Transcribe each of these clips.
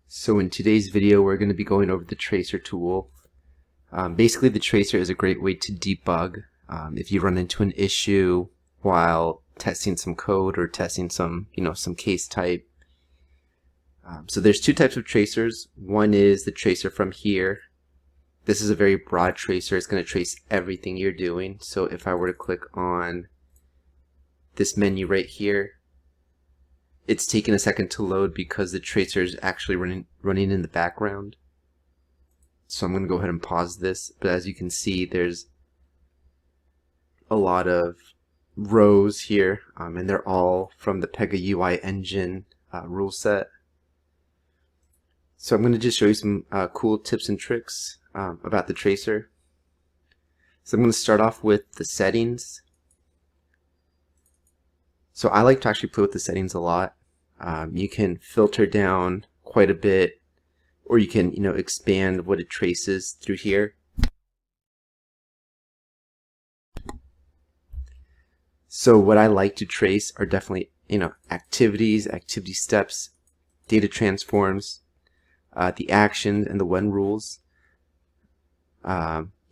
So in today's video, we're going to be going over the tracer tool. Basically, the tracer is a great way to debug if you run into an issue while testing some code or testing some case type. So there's two types of tracers. One is the tracer from here. This is a very broad tracer. It's going to trace everything you're doing. So if I were to click on this menu right here, it's taking a second to load because the tracer is actually running in the background. So I'm going to go ahead and pause this. But as you can see, there's a lot of rows here, and they're all from the PEGA UI engine rule set. So I'm going to just show you some cool tips and tricks about the tracer. So I'm going to start off with the settings. So I like to actually play with the settings a lot. You can filter down quite a bit, or you can expand what it traces through here. So what I like to trace are definitely activities, activity steps, data transforms, the actions, and the when rules.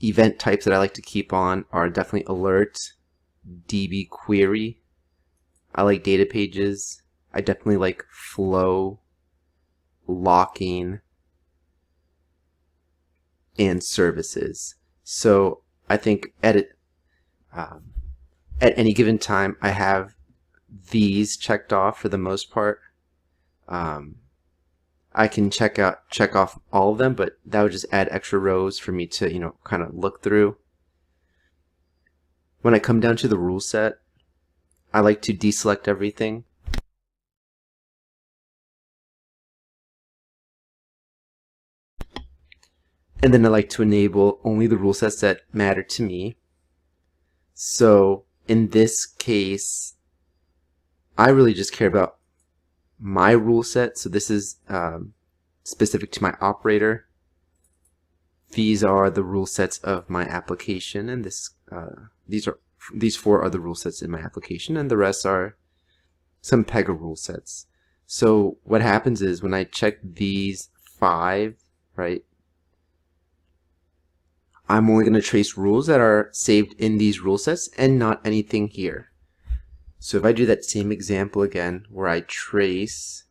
Event types that I like to keep on are definitely alert, DB query. I like data pages. I definitely like flow, locking, and services. So I think at any given time I have these checked off for the most part. I can check off all of them, but that would just add extra rows for me to kind of look through. When I come down to the rule set, I like to deselect everything. And then I like to enable only the rule sets that matter to me. So in this case, I really just care about my rule set. So this is specific to my operator. These are the rule sets of my application, and these four are the rule sets in my application, and the rest are some PEGA rule sets. So what happens is when I check these 5, right, I'm only going to trace rules that are saved in these rule sets and not anything here. So if I do that same example again where I trace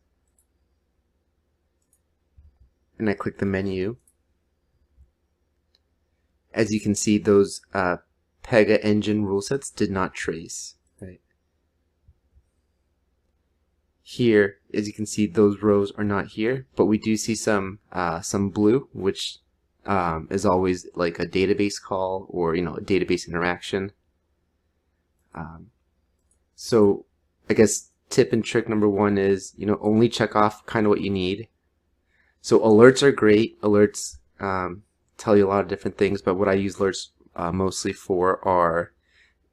and I click the menu, as you can see, those PEGA engine rule sets did not trace. Right? Here, as you can see, those rows are not here, but we do see some blue, which is always like a database call or a database interaction. So I guess tip and trick number 1 is only check off kind of what you need. So alerts are great. Alerts tell you a lot of different things, but what I use alerts mostly for are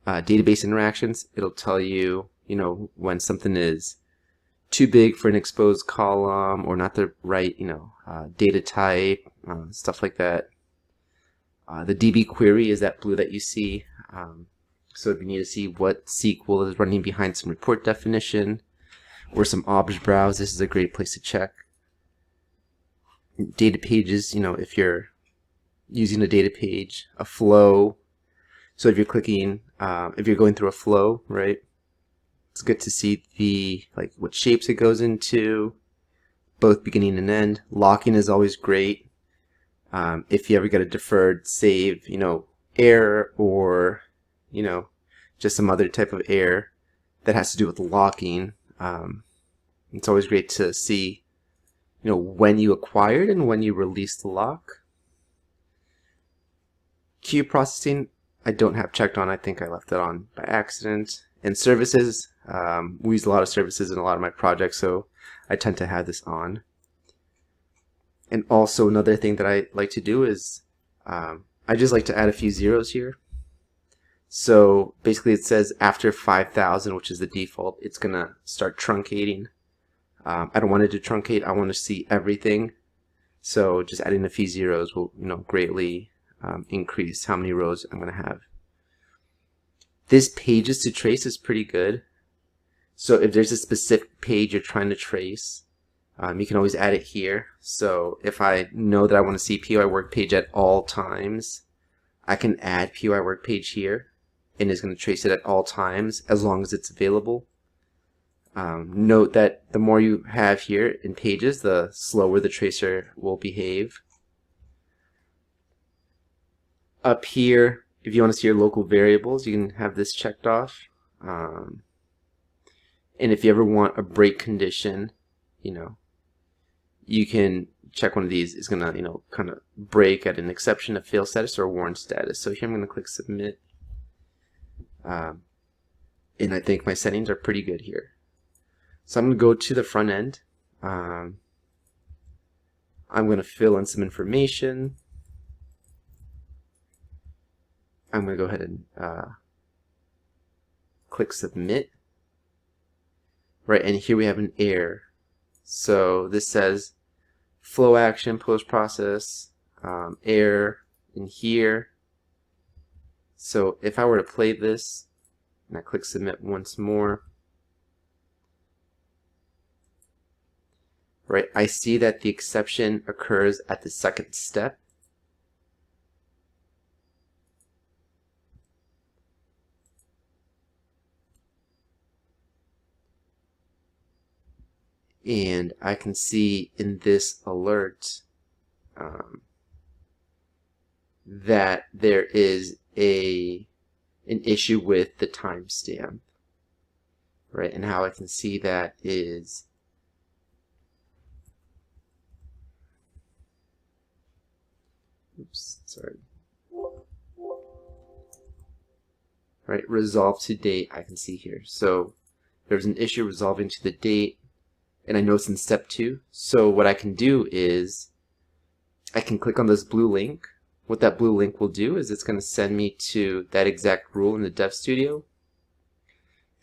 database interactions. It'll tell you when something is too big for an exposed column or not the right data type, stuff like that. The DB query is that blue that you see. So if you need to see what SQL is running behind some report definition or some obj browse, this is a great place to check. Data pages, if you're using a data page, a flow. So if you're clicking, if you're going through a flow, right? It's good to see what shapes it goes into, both beginning and end. Locking is always great. If you ever get a deferred save, error or just some other type of error that has to do with locking, it's always great to see when you acquired and when you released the lock. Queue processing I don't have checked on. I think I left it on by accident. And services, we use a lot of services in a lot of my projects, so I tend to have this on. And also another thing that I like to do is I just like to add a few zeros here. So basically it says after 5,000, which is the default, it's going to start truncating. I don't want it to truncate. I want to see everything. So just adding a few zeros will greatly increase how many rows I'm going to have. This pages to trace is pretty good. So if there's a specific page you're trying to trace, You can always add it here. So if I know that I want to see POI work page at all times, I can add POI work page here, and it's going to trace it at all times as long as it's available. Note that the more you have here in pages, the slower the tracer will behave. Up here, if you want to see your local variables, you can have this checked off. And if you ever want a break condition, you can check one of these. It's going to, kind of break at an exception, a fail status, or a warn status. So here I'm going to click submit. And I think my settings are pretty good here. So I'm going to go to the front end. I'm going to fill in some information. I'm going to go ahead and click submit. Right, and here we have an error. So this says flow action post process error in here. So if I were to play this and I click submit once more, right, I see that the exception occurs at the second step. And I can see in this alert that there is an issue with the timestamp, right? And how I can see that is right, resolve to date. I can see here. So there's an issue resolving to the date, and I know it's in step 2. So what I can do is I can click on this blue link. What that blue link will do is it's going to send me to that exact rule in the Dev Studio.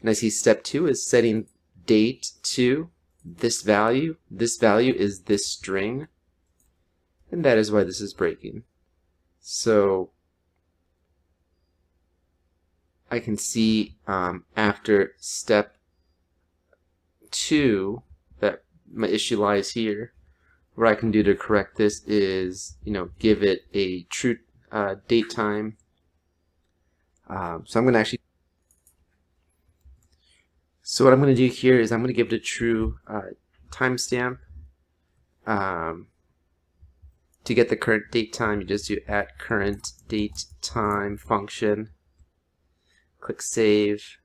And I see step 2 is setting date to this value. This value is this string, and that is why this is breaking. So I can see after step 2 that my issue lies here. What I can do to correct this is, give it a true date time. So I'm going to actually. So what I'm going to do here is I'm going to give it a true timestamp. To get the current date time, you just do @current date time function. Click save.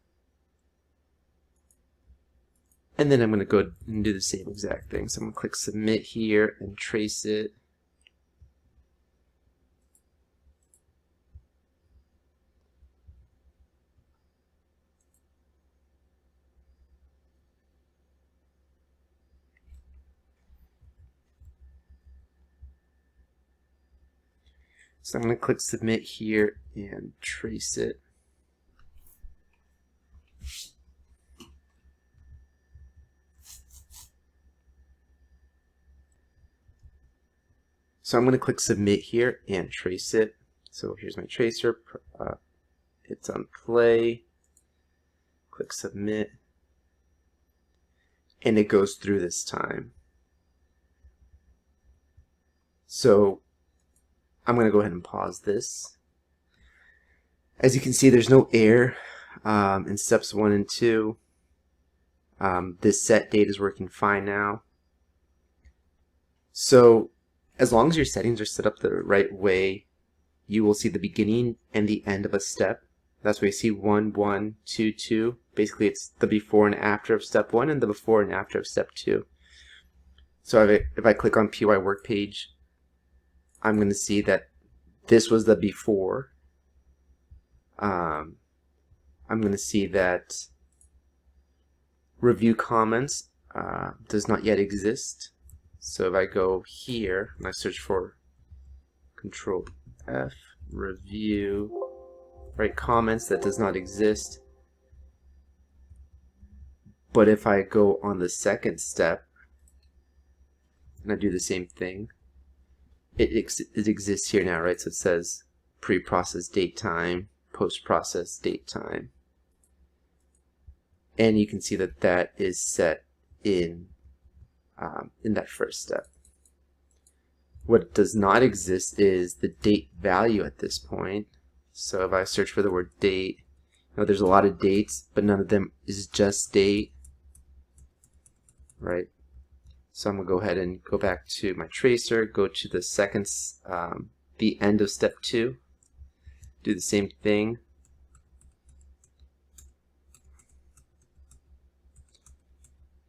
And then I'm going to go and do the same exact thing. So I'm going to click submit here and trace it. So I'm going to click submit here and trace it. So I'm going to click submit here and trace it. So here's my tracer. It's on play. Click submit. And it goes through this time. So I'm going to go ahead and pause this. As you can see, there's no error in steps 1 and 2. This set date is working fine now. So as long as your settings are set up the right way, you will see the beginning and the end of a step. That's where you see 1, 1, 2, 2. Basically, it's the before and after of step 1 and the before and after of step 2. So if I click on POI work page, I'm going to see that this was the before. I'm going to see that review comments does not yet exist. So if I go here and I search for Control F, review, right, comments, that does not exist. But if I go on the second step and I do the same thing, it exists here now, right? So it says pre-process date time, post-process date time. And you can see that that is set in in that first step. What does not exist is the date value at this point. So if I search for the word date, there's a lot of dates, but none of them is just date, right? So I'm going to go ahead and go back to my tracer, go to the second, the end of step 2, do the same thing.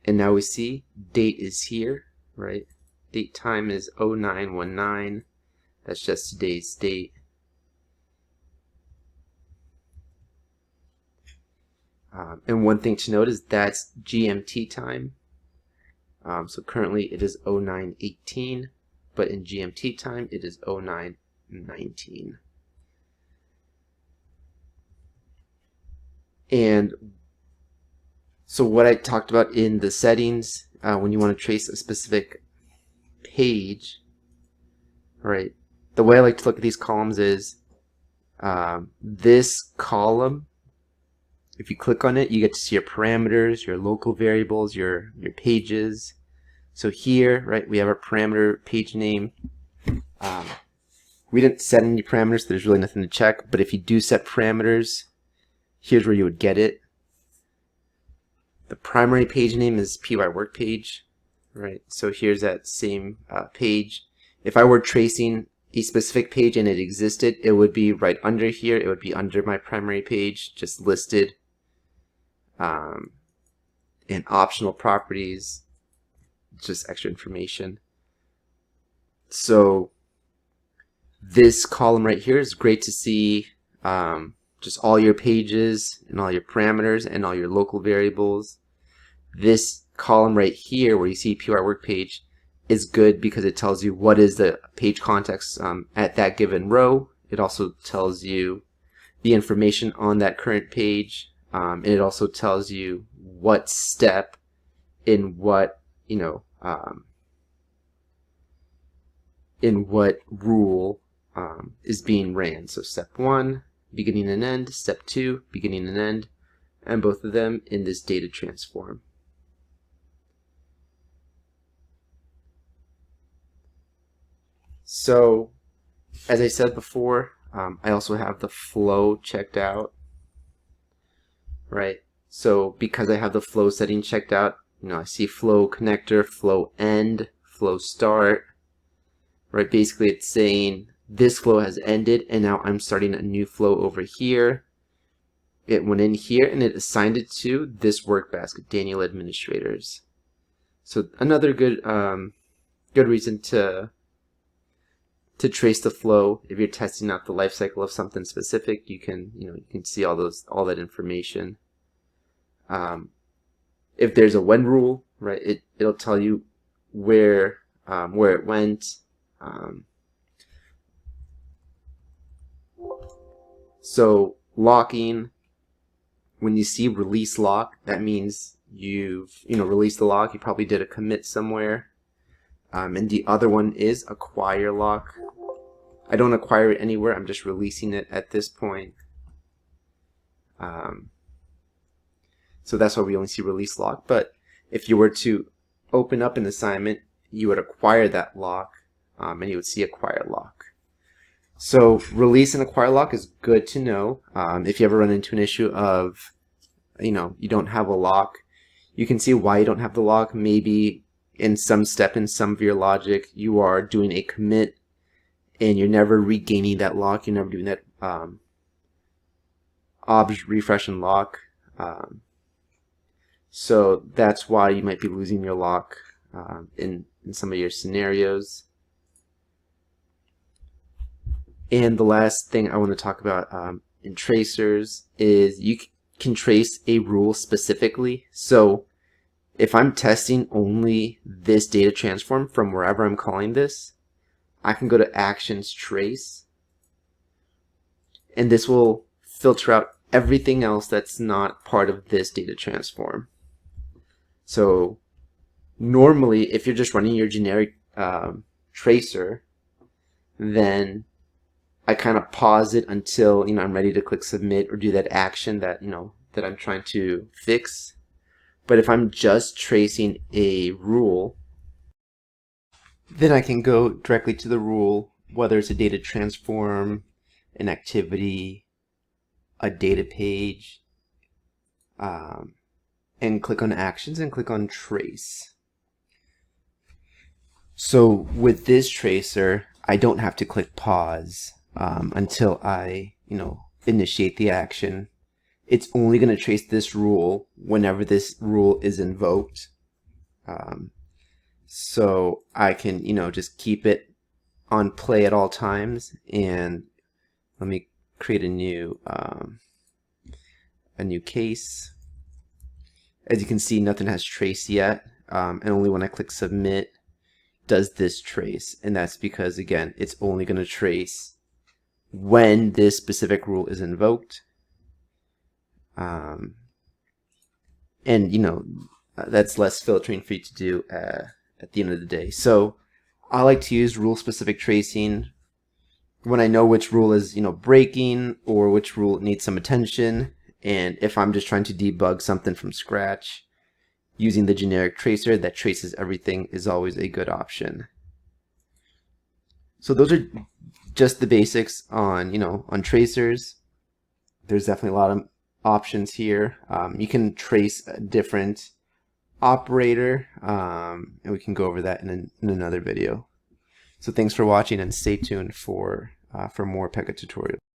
And now we see date is here, right? Date time is 0919. That's just today's date. And one thing to note is that's GMT time. So currently it is 0918, but in GMT time it is 0919. And so what I talked about in the settings, when you want to trace a specific page, right, the way I like to look at these columns is this column, if you click on it, you get to see your parameters, your local variables, your pages. So here, right, we have our parameter page name. We didn't set any parameters, so there's really nothing to check, but if you do set parameters, here's where you would get it. The primary page name is PY work page, right? So here's that same page. If I were tracing a specific page and it existed, it would be right under here. It would be under my primary page, just listed. And optional properties, just extra information. So this column right here is great to see just all your pages and all your parameters and all your local variables. This column right here where you see PY work page is good because it tells you what is the page context at that given row. It also tells you the information on that current page, and it also tells you what step in what in what rule is being ran. So step 1, beginning and end, step 2, beginning and end, and both of them in this data transform. So as I said before, I also have the flow checked out, right? So because I have the flow setting checked out, I see flow connector, flow end, flow start, right? Basically it's saying this flow has ended and now I'm starting a new flow over here. It went in here and it assigned it to this work basket, Daniel Administrators. So another good good reason to trace the flow. If you're testing out the life cycle of something specific, you can see all that information. If there's a when rule, right, it'll tell you where it went. So locking, when you see release lock, that means you've released the lock. You probably did a commit somewhere. And the other one is acquire lock. I don't acquire it anywhere. I'm just releasing it at this point. So that's why we only see release lock. But if you were to open up an assignment, you would acquire that lock, and you would see acquire lock. So release and acquire lock is good to know. If you ever run into an issue of, you don't have a lock, you can see why you don't have the lock. Maybe in some step in some of your logic, you are doing a commit and you're never regaining that lock. You're never doing that obj refresh and lock. So that's why you might be losing your lock in some of your scenarios. And the last thing I want to talk about in tracers is you can trace a rule specifically. So if I'm testing only this data transform from wherever I'm calling this, I can go to actions trace, and this will filter out everything else that's not part of this data transform. So normally if you're just running your generic tracer, then I kind of pause it until I'm ready to click submit or do that action that that I'm trying to fix. But if I'm just tracing a rule, Then I can go directly to the rule, whether it's a data transform, an activity, a data page, and click on actions and click on trace. So with this tracer, I don't have to click pause until I, initiate the action. It's only going to trace this rule whenever this rule is invoked. So I can, just keep it on play at all times. And let me create a new case. As you can see, nothing has traced yet, and only when I click submit does this trace. And that's because, again, it's only going to trace when this specific rule is invoked. And that's less filtering for you to do at the end of the day. So I like to use rule specific tracing when I know which rule is breaking or which rule needs some attention. And if I'm just trying to debug something from scratch, using the generic tracer that traces everything is always a good option. So those are just the basics on on tracers. There's definitely a lot of options here. You can trace a different operator, and we can go over that in another video. So thanks for watching, and stay tuned for more PEGA tutorials.